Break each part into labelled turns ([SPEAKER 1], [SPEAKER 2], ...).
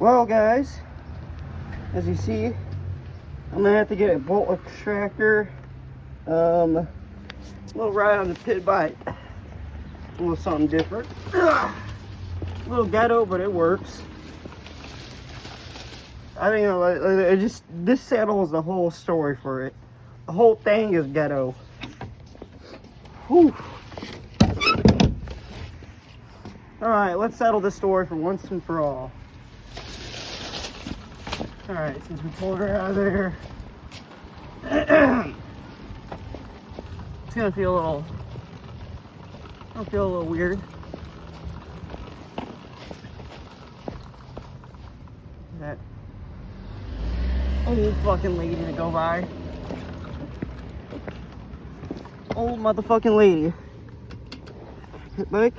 [SPEAKER 1] Well, guys, as you see, I'm gonna have to get a bolt extractor. A little ride on the pit bike. A little something different. A little ghetto, but it works. I think it just this saddle is the whole story for it. The whole thing is ghetto. Whew. All right, let's settle this story for once and for all. All right, since we pulled her out of there, it's gonna feel a little. I'll feel a little weird. That old fucking lady to go by. Old motherfucking lady. Hit bike.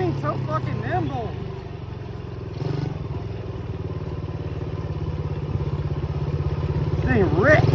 [SPEAKER 1] thing's so fucking nimble. This thing rips.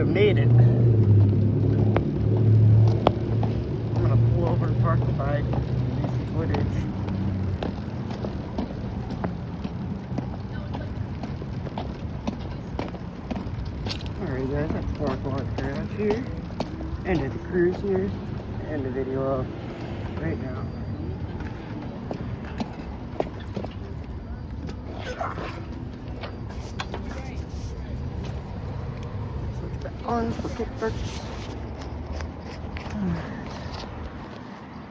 [SPEAKER 1] Made it. I'm gonna pull over and park the bike and do some footage. Alright guys, that's park lot garage here. End of the cruise here. End the video off right now. On for kick purchase.